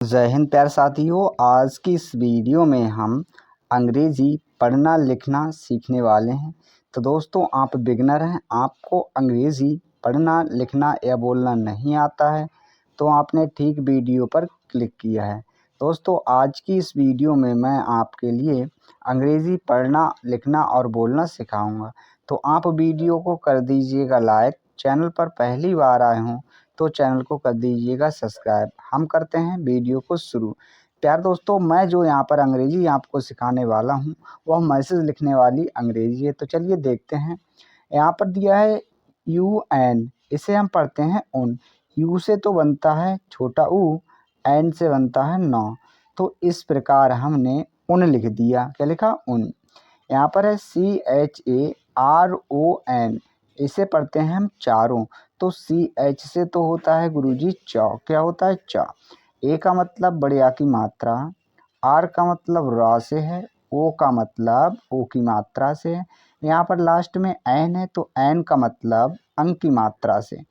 जय हिंद प्यारे साथियों। आज की इस वीडियो में हम अंग्रेज़ी पढ़ना लिखना सीखने वाले हैं। तो दोस्तों, आप बिगिनर हैं, आपको अंग्रेज़ी पढ़ना लिखना या बोलना नहीं आता है तो आपने ठीक वीडियो पर क्लिक किया है। दोस्तों, आज की इस वीडियो में मैं आपके लिए अंग्रेज़ी पढ़ना लिखना और बोलना सिखाऊंगा। तो आप वीडियो को कर दीजिएगा लाइक, चैनल पर पहली बार आए हों तो चैनल को कर दीजिएगा सब्सक्राइब। हम करते हैं वीडियो को शुरू। प्यारे दोस्तों, मैं जो यहाँ पर अंग्रेज़ी आपको सिखाने वाला हूँ वह मैसेज लिखने वाली अंग्रेज़ी है। तो चलिए देखते हैं। यहाँ पर दिया है UN, इसे हम पढ़ते हैं उन। यू से तो बनता है छोटा ऊ, एन से बनता है नौ। तो इस प्रकार हमने उन लिख दिया। क्या लिखा? उन। यहाँ पर है CHARON, इसे पढ़ते हैं हम चारों। तो CH से तो होता है गुरुजी चा। क्या होता है? चा। ए का मतलब बढ़िया की मात्रा, आर का मतलब रा से है, ओ का मतलब ओ की मात्रा से है। यहाँ पर लास्ट में एन है तो एन का मतलब अंक की मात्रा से।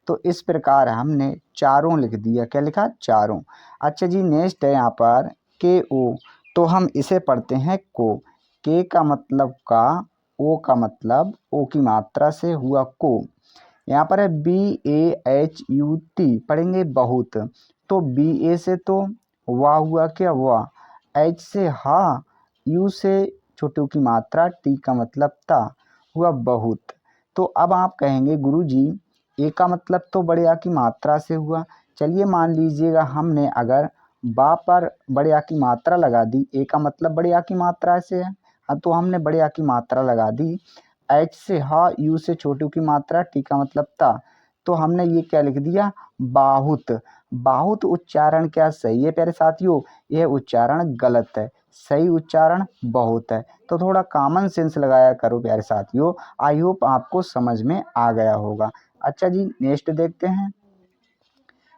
तो इस प्रकार हमने चारों लिख दिया। क्या लिखा? चारों। अच्छा जी, नेक्स्ट है यहाँ पर KO, तो हम इसे पढ़ते हैं को। के का मतलब का, ओ का मतलब ओ की मात्रा से हुआ को। यहाँ पर है BAHUT, पढ़ेंगे बहुत। तो BA से तो वाह हुआ। क्या? वाह। H से हा, यू से छोटू की मात्रा, टी का मतलब ता, हुआ बहुत। तो अब आप कहेंगे गुरुजी ए का मतलब तो बड़े आ की मात्रा से हुआ। चलिए मान लीजिएगा हमने अगर बा पर बड़े आ की मात्रा लगा दी, ए का मतलब बड़े आ की मात्रा से है, हाँ तो हमने बड़े आ की मात्रा लगा दी। एच से हा, यू से छोटू की मात्रा, टी का मतलब ता, तो हमने ये क्या लिख दिया? बहुत। बहुत उच्चारण क्या सही है प्यारे साथियों? यह उच्चारण गलत है। सही उच्चारण बहुत है। तो थोड़ा कॉमन सेंस लगाया करो प्यारे साथियों। आई होप आपको समझ में आ गया होगा। अच्छा जी, नेक्स्ट देखते हैं।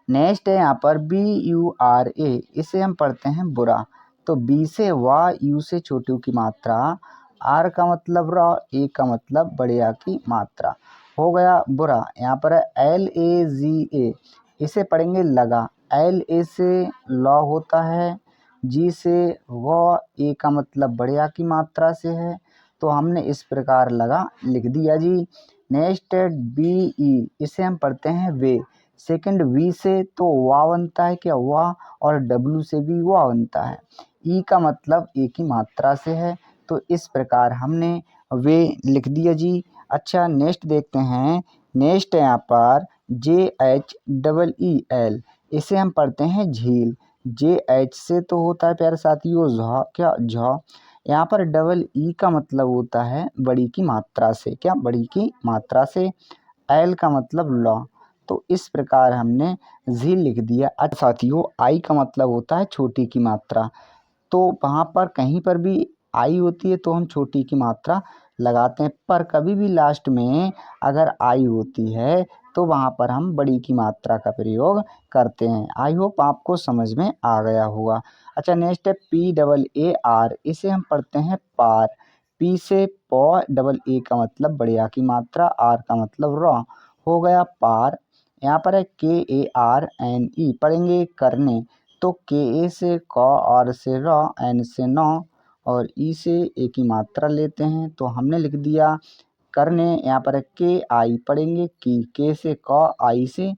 नेक्स्ट है यहाँ पर BURA, इसे हम पढ़ते हैं बुरा। तो बी से वाह, यू से छोटू की मात्रा, आर का मतलब रा, ए का मतलब बड़े आ की मात्रा, हो गया बुरा। यहाँ पर है LAGA, इसे पढ़ेंगे लगा। LA से लॉ होता है, जी से व, ए का मतलब बड़े आ की मात्रा से है, तो हमने इस प्रकार लगा लिख दिया जी। नेक्स्ट है BE, इसे हम पढ़ते हैं वे। सेकंड वी से तो वाह बनता है। क्या? वाह। और डब्लू से भी वाह बनता है। ई का मतलब ए की मात्रा से है, तो इस प्रकार हमने वे लिख दिया जी। अच्छा, नेक्स्ट देखते हैं। नेक्स्ट है यहाँ पर JHEEL, इसे हम पढ़ते हैं झील। JH से तो होता है प्यारे साथियों झा। क्या? झा। यहाँ पर डबल ई का मतलब होता है बड़ी की मात्रा से। क्या? बड़ी की मात्रा से। एल का मतलब लॉ। तो इस प्रकार हमने झील लिख दिया। अच्छा साथियों, आई का मतलब होता है छोटी की मात्रा, तो वहाँ पर कहीं पर भी आई होती है तो हम छोटी की मात्रा लगाते हैं, पर कभी भी लास्ट में अगर आई होती है तो वहाँ पर हम बड़ी की मात्रा का प्रयोग करते हैं। आई होप आपको समझ में आ गया होगा। अच्छा, नेक्स्ट है PAAR, इसे हम पढ़ते हैं पार। पी से पौ, डबल ए का मतलब बड़े आ की मात्रा, आर का मतलब रॉ, हो गया पार। यहाँ पर है KARNE, पढ़ेंगे करने। तो KA से क, आर से र, एन से नौ और ई से ए की मात्रा लेते हैं, तो हमने लिख दिया करने। यहाँ पर है KI, पढ़ेंगे की। के से क, आई से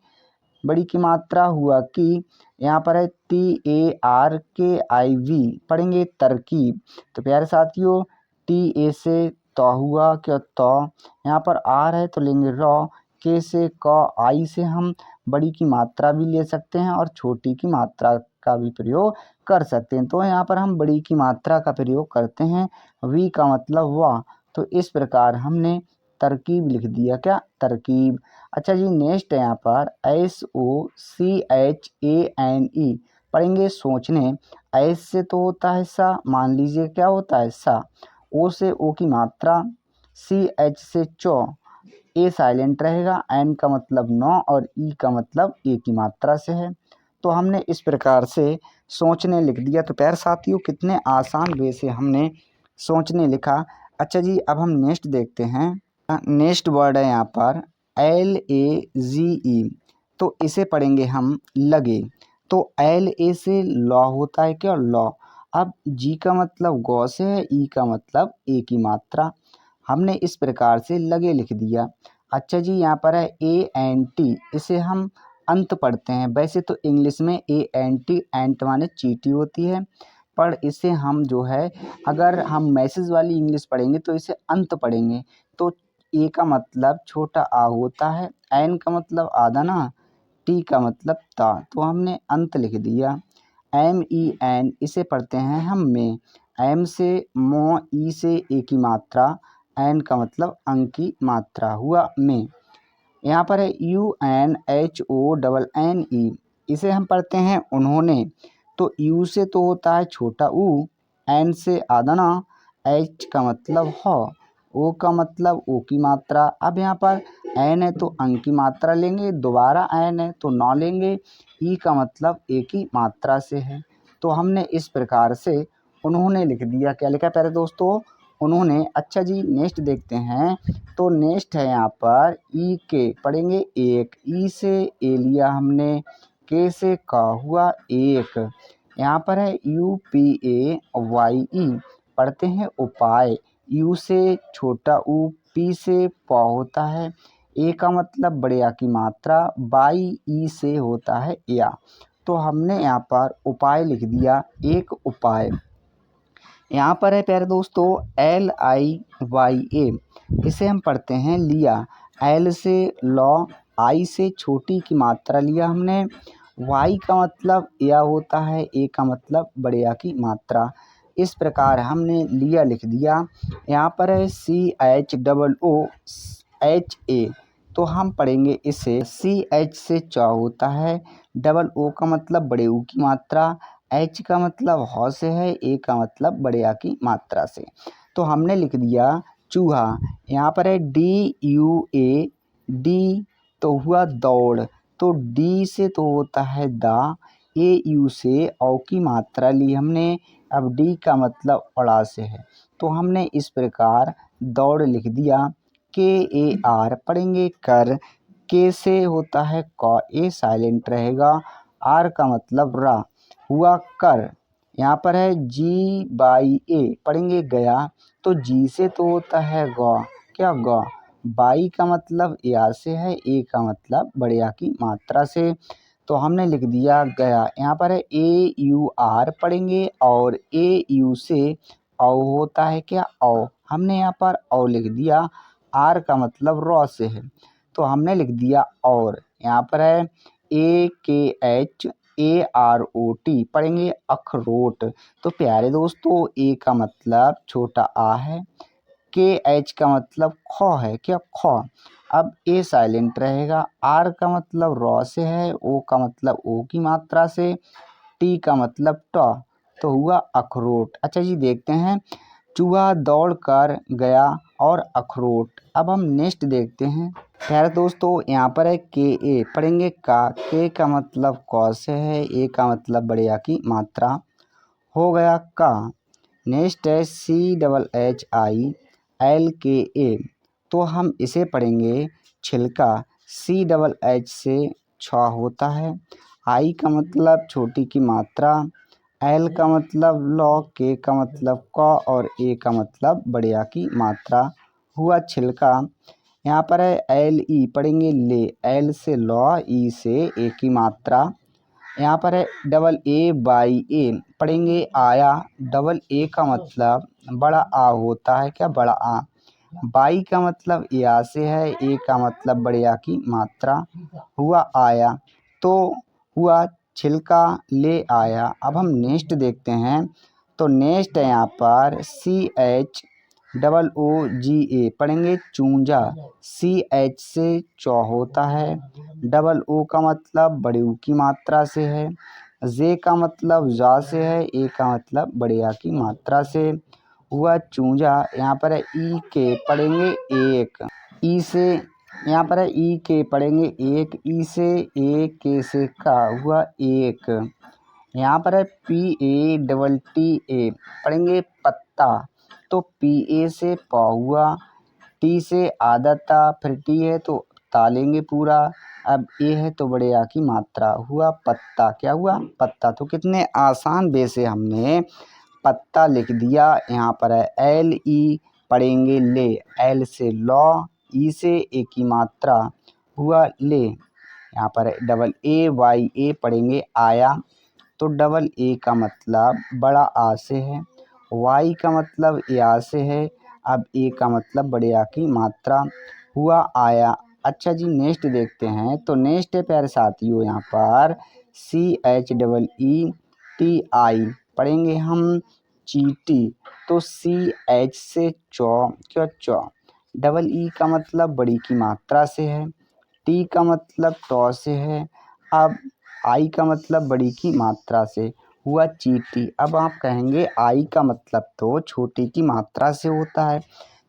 बड़ी की मात्रा हुआ की। यहाँ पर है TARKIV, पढ़ेंगे तरकीब। तो प्यारे साथियों, TA से तो हुआ। क्या? तो यहाँ पर आर है तो लेंगे रॉ। के से क, आई से हम बड़ी की मात्रा भी ले सकते हैं और छोटी की मात्रा का भी प्रयोग कर सकते हैं। तो यहाँ पर हम बड़ी की मात्रा का प्रयोग करते हैं। वी का मतलब वाह। तो इस प्रकार हमने तरकीब लिख दिया। क्या? तरकीब। अच्छा जी, नेक्स्ट है यहाँ पर SOCHANE, पढ़ेंगे सोचने। एस से तो होता है सा, मान लीजिए क्या होता है सा। ओ से ओ की मात्रा, CH से चौ, ए साइलेंट रहेगा, एन का मतलब नौ और ई का मतलब ए की मात्रा से है, तो हमने इस प्रकार से सोचने लिख दिया। तो प्यारे साथियों, कितने आसान वे से हमने सोचने लिखा। अच्छा जी, अब हम नेक्स्ट देखते हैं। नेक्स्ट वर्ड है यहाँ पर LAGE, तो इसे पढ़ेंगे हम लगे। तो एल ए से लौ होता है क्या, लौ। अब जी का मतलब गौ से है, ई का मतलब ए की मात्रा। हमने इस प्रकार से लगे लिख दिया। अच्छा जी, यहाँ पर है ए एन टी, इसे हम अंत पढ़ते हैं। वैसे तो इंग्लिश में ए एन टी, एंट माने चींटी होती है, पर इसे हम जो है अगर हम मैसेज वाली इंग्लिश पढ़ेंगे तो इसे अंत पढ़ेंगे। तो ए का मतलब छोटा आ होता है, एन का मतलब आदाना, टी का मतलब ता, तो हमने अंत लिख दिया। एम ई एन, इसे पढ़ते हैं हम में। एम से मो, ई से ए की मात्रा, एन का मतलब अंक की मात्रा हुआ में। यहाँ पर है U N H O double N E, इसे हम पढ़ते हैं उन्होंने। तो यू से तो होता है छोटा ऊ, एन से आदना, एच का मतलब ह, ओ का मतलब ओ की मात्रा। अब यहाँ पर एन है तो अंक की मात्रा लेंगे, दोबारा एन है तो नौ लेंगे, ई का मतलब ए की मात्रा से है। तो हमने इस प्रकार से उन्होंने लिख दिया। क्या लिखा प्यारे दोस्तों, उन्होंने। अच्छा जी, नेक्स्ट देखते हैं। तो नेक्स्ट है यहाँ पर ई के, पढ़ेंगे एक, ई से ए लिया हमने, के से का हुआ एक। यहाँ पर है यू पी ए वाई ई, पढ़ते हैं उपाय। यू से छोटा ऊ, पी से प होता है, ए का मतलब बड़े आ की मात्रा, बाई ई से होता है या। तो हमने यहाँ पर उपाय लिख दिया, एक उपाय। यहाँ पर है प्यारे दोस्तों एल आई वाई ए, इसे हम पढ़ते हैं लिया। एल से लौ, आई से छोटी की मात्रा लिया हमने, वाई का मतलब या होता है, ए का मतलब बड़े आ की मात्रा। इस प्रकार हमने लिया लिख दिया। यहाँ पर है C H double O H A, तो हम पढ़ेंगे इसे। सी एच से च होता है, डबल ओ का मतलब बड़े ऊ की मात्रा, एच का मतलब हौ से है, ए का मतलब बड़े आ की मात्रा से। तो हमने लिख दिया चूहा। यहाँ पर है डी यू ए, डी तो हुआ दौड़, तो डी से तो होता है दा, ए यू से औ की मात्रा ली हमने, अब डी का मतलब अड़ा से है। तो हमने इस प्रकार दौड़ लिख दिया। के ए आर, पढ़ेंगे कर, के से होता है क, ए साइलेंट रहेगा, आर का मतलब रा हुआ कर। यहाँ पर है जी बाई ए, पढ़ेंगे गया, तो जी से तो होता है गौ, क्या गौ। बाई का मतलब या से है, ए का मतलब बड़े आ की मात्रा से। तो हमने लिख दिया गया। यहाँ पर है ए यू आर, पढ़ेंगे और ए यू से औ होता है क्या, औ। हमने यहाँ पर औ लिख दिया, आर का मतलब रॉ से है, तो हमने लिख दिया और। यहाँ पर है A K H A R O T, पढ़ेंगे अखरोट। तो प्यारे दोस्तों ए का मतलब छोटा आ है, के एच का मतलब खौ है, क्या खौ। अब ए साइलेंट रहेगा, आर का मतलब रॉ से है, ओ का मतलब ओ की मात्रा से, टी का मतलब ट, तो हुआ अखरोट। अच्छा जी, देखते हैं चूहा दौड़ कर गया और अखरोट। अब हम नेक्स्ट देखते हैं। प्यारे दोस्तों यहाँ पर है के ए, पढ़ेंगे का, के का मतलब क से है, ए का मतलब बड़े आ की मात्रा, हो गया का। नेक्स्ट है C double H I L K A, तो हम इसे पढ़ेंगे छिलका। सी डबल एच से छ होता है, आई का मतलब छोटी की मात्रा, एल का मतलब लौ, के का मतलब क और ए का मतलब बड़े आ की मात्रा, हुआ छिलका। यहाँ पर है एल ई, पढ़ेंगे ले, एल से लौ, ई से ए की मात्रा। यहाँ पर है डबल ए बाई ए, पढ़ेंगे आया, डबल ए का मतलब बड़ा आ होता है, क्या बड़ा आ। बाई का मतलब या से है, ए का मतलब बड़े आ की मात्रा, हुआ आया। तो हुआ छिलका ले आया। अब हम नेक्स्ट देखते हैं। तो नेक्स्ट है यहाँ पर सी एच डबल ओ जी ए, पढ़ेंगे चूंजा। सी एच से चौ होता है, डबल ओ का मतलब बड़े ऊ की मात्रा से है, जे का मतलब जा से है, ए का मतलब बड़े आ की मात्रा से, हुआ चूंजा। यहाँ पर है ई के, पढ़ेंगे एक, ई से यहाँ पर है ई के, पढ़ेंगे एक, ई से ए, के से का, हुआ एक। यहाँ पर है P A double T A, पढ़ेंगे पत्ता, तो पी ए से प हुआ, टी से आधा ता, फिर टी है तो ता लेंगे पूरा। अब ए है तो बड़े आ की मात्रा, हुआ पत्ता। क्या हुआ? पत्ता। तो कितने आसान वे से हमने पत्ता लिख दिया। यहाँ पर है एल ई, पढ़ेंगे ले, एल से लौ, ई से ए की मात्रा, हुआ ले। यहाँ पर है डबल ए वाई ए, पढ़ेंगे आया। तो डबल ए का मतलब बड़ा आ से है, वाई का मतलब या से है, अब ए का मतलब बड़े आ की मात्रा, हुआ आया। अच्छा जी, नेक्स्ट देखते हैं। तो नेक्स्ट है प्यारे साथियों यहाँ पर CHEE पढ़ेंगे हम चीटी। तो CH से चौ, क्या चौ। डबल ई का मतलब बड़ी की मात्रा से है, टी का मतलब टॉ से है, अब आई का मतलब बड़ी की मात्रा से, हुआ चीटी। अब आप कहेंगे आई का मतलब तो छोटी की मात्रा से होता है।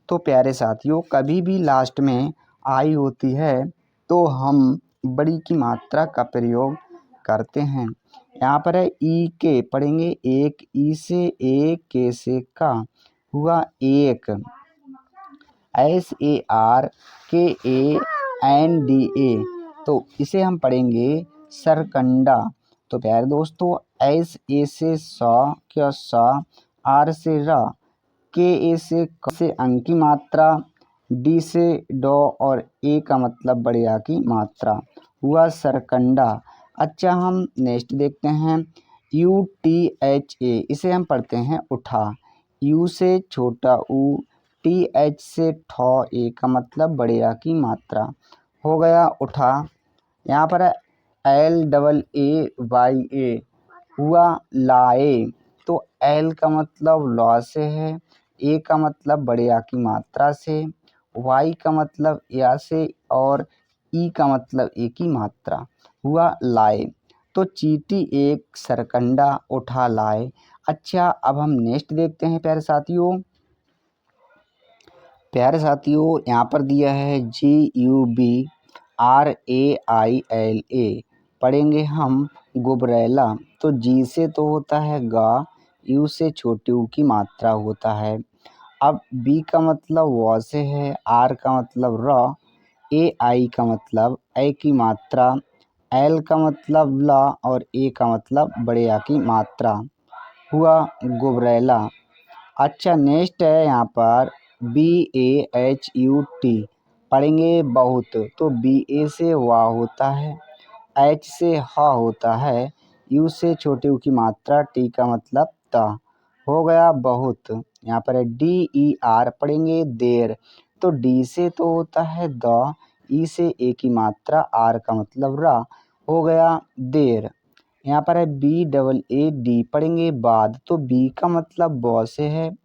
तो प्यारे साथियों, कभी भी लास्ट में आई होती है तो हम बड़ी की मात्रा का प्रयोग करते हैं। यहाँ पर है ई के, पढ़ेंगे एक, ई से एक, के से का, हुआ एक। SARKANDA, तो इसे हम पढ़ेंगे सरकंडा। तो प्यारे दोस्तों, एस ए से सा, क्या सा, आर से रा, के ए से क से अंक की मात्रा, डी से डॉ और ए का मतलब बड़े आ की मात्रा, हुआ सरकंडा। अच्छा, हम नेक्स्ट देखते हैं UTHA, इसे हम पढ़ते हैं उठा। यू से छोटा ऊ, TH से ठौ, ए का मतलब बड़े आ की मात्रा, हो गया उठा। यहाँ पर है LAAYA, हुआ लाए। तो एल का मतलब लॉ से है, ए का मतलब बड़े आ की मात्रा से, वाई का मतलब या से और ई का मतलब ए की मात्रा, हुआ लाए। तो चीटी एक, सरकंडा, उठा लाए। अच्छा, अब हम नेक्स्ट देखते हैं प्यारे साथियों। यहाँ पर दिया है GUBRAILA, पढ़ेंगे हम गुबरैला। तो जी से तो होता है गा, यू से छोटे ऊ की मात्रा होता है, अब बी का मतलब व से है, आर का मतलब र, ए आई का मतलब ए की मात्रा, एल का मतलब ला और ए का मतलब बड़े आ की मात्रा, हुआ गुबरैला। अच्छा, नेक्स्ट है यहाँ पर BAHUT, पढ़ेंगे बहुत। तो BA से वाह होता है, H से हा होता है, U से छोटे ऊ की मात्रा, टी का मतलब ता, हो गया बहुत। यहाँ पर है DER, पढ़ेंगे देर। तो डी से तो होता है द, ई से ए की मात्रा, आर का मतलब रा, हो गया देर। यहाँ पर है BAAD, पढ़ेंगे बाद। तो बी का मतलब ब से है,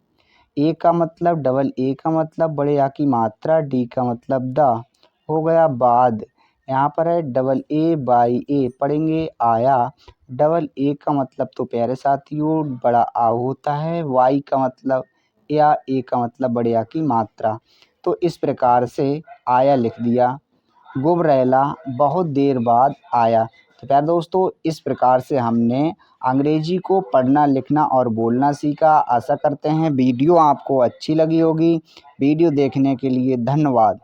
ए का मतलब डबल ए का मतलब बड़े आ की मात्रा, डी का मतलब दा, हो गया बाद। यहाँ पर है AA, पढ़ेंगे आया। डबल ए का मतलब तो प्यारे साथियों बड़ा आ होता है, वाई का मतलब या, ए का मतलब बड़े आ की मात्रा। तो इस प्रकार से आया लिख दिया, गुबरैला बहुत देर बाद आया। तो प्यारे दोस्तों, इस प्रकार से हमने अंग्रेजी को पढ़ना, लिखना और बोलना सीखा। आशा करते हैं वीडियो आपको अच्छी लगी होगी। वीडियो देखने के लिए धन्यवाद।